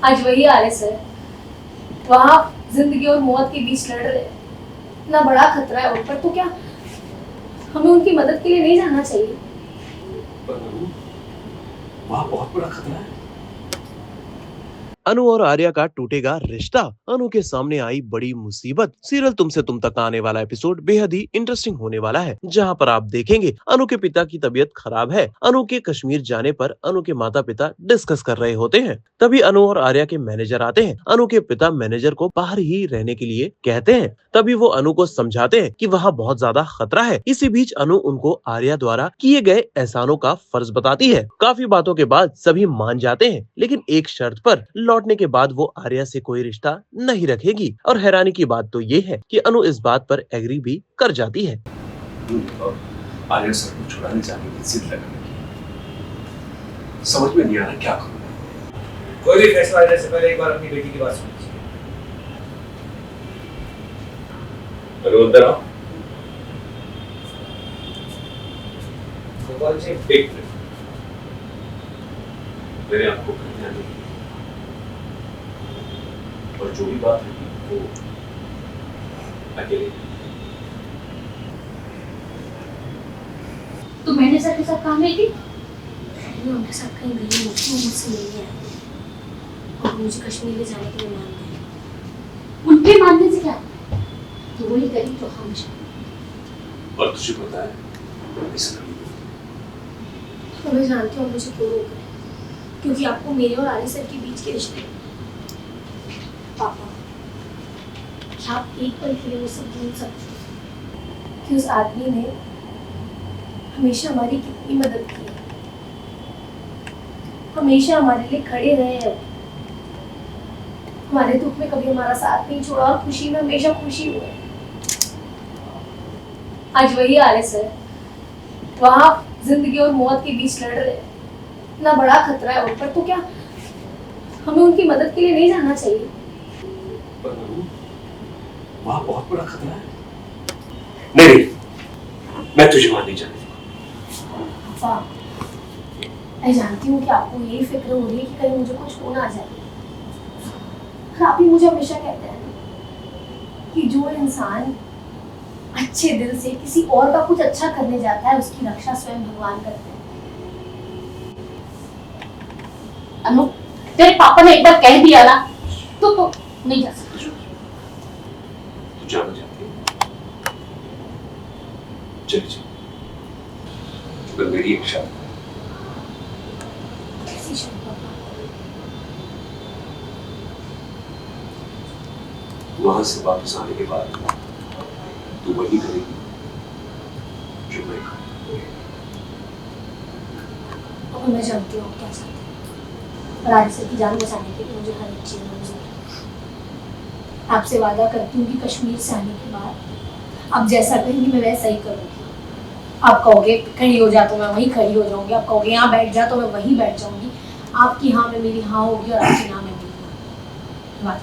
आज वही आ रहे सर, वहाँ जिंदगी और मौत के बीच लड़ रहे, इतना बड़ा खतरा है उन पर, तो क्या हमें उनकी मदद के लिए नहीं जाना चाहिए? वहाँ बहुत बड़ा खतरा है। अनु और आर्या का टूटेगा रिश्ता, अनु के सामने आई बड़ी मुसीबत। सीरियल तुमसे तुम तक आने वाला एपिसोड बेहद ही इंटरेस्टिंग होने वाला है, जहां पर आप देखेंगे अनु के पिता की तबीयत खराब है। अनु के कश्मीर जाने पर अनु के माता पिता डिस्कस कर रहे होते हैं। तभी अनु और आर्या के मैनेजर आते हैं। अनु के पिता मैनेजर को बाहर ही रहने के लिए कहते हैं। तभी वो अनु को समझाते हैं कि वहाँ बहुत ज्यादा खतरा है। इसी बीच अनु उनको आर्या द्वारा किए गए एहसानों का फर्ज बताती है। काफी बातों के बाद सभी मान जाते हैं, लेकिन एक शर्त पर। लौटने के बाद वो आर्या से कोई रिश्ता नहीं रखेगी। और हैरानी की बात तो ये है कि अनु इस बात पर एग्री भी कर जाती है। आर्या सर को छुड़ाने जाने की जिद लगाने की समझ में नहीं आ रहा क्या करूं। कोई भी फैसला लेने से पहले एक बार अपनी बेटी की बात सुन लीजिए। अंदर आओ। गोपाल जी, एक मिनट, मैंने आपको कहना नहीं, और जो भी बात है वो अकेले। तो मैंने सर के साथ काम नहीं की? उनके साथ कहीं गई नहीं, मुझसे मिलने आई और मुझे कश्मीर ले जाने के लिए मान गए। उनके मानने से क्या, तो वही करी जो हमेशा। और तुझे पता है ऐसा नहीं। तो मैं जानती हूँ मुझे क्यों रोक रहे हैं, क्योंकि आपको मेरे और आर्य सर के बीच के रिश्ते। पापा, क्या आप एक पल के लिए वो सब भूल सकते हैं कि उस आदमी ने हमेशा हमारी कितनी मदद की है, हमेशा हमारे लिए खड़े रहे हैं, हमारे दुख में कभी हमारा साथ नहीं छोड़ा और खुशी में हमेशा खुशी हुए। आज वही आ रहे सर, वहाँ जिंदगी और मौत के बीच लड़ रहे, इतना बड़ा खतरा है उन पर, तो क्या हमें उनकी मदद के लिए नहीं जाना चाहिए? वहाँ बहुत बड़ा खतरा है। नहीं, मैं तुझे वहां नहीं जाने दूंगा। पापा, मैं जानती हूँ कि आपको यही फिक्र हो रही है कि कहीं मुझे कुछ हो ना जाए। आप ही मुझे हमेशा कहते हैं कि जो इंसान अच्छे दिल से किसी और का कुछ अच्छा करने जाता है, उसकी रक्षा स्वयं भगवान करते हैं। अनु, तेरे पापा ने एक बार कह दिया ना, तो नहीं जा सकती। तू जाना चाहती है? चली जा, पर मेरी एक शर्त। कैसी शर्त पापा? वहां से वापस आने के बाद तू वही करेगी जो मैं करूं। पापा, मैं जानती हूँ आप क्या चाहते हैं, और आर्य सर की जान बचाने के लिए मुझे हर एक चीज मंजूर है। आपसे वादा करती हूँ कि कश्मीर से आने के बाद आप जैसा कहेंगी मैं वैसा ही करूँगी। आप कहोगे खड़ी हो जा तो मैं वहीं खड़ी हो जाऊंगी, आप कहोगे यहाँ बैठ जा तो मैं वहीं बैठ जाऊंगी। आपकी हाँ में मेरी हाँ होगी और आपकी ना में मेरी ना। बात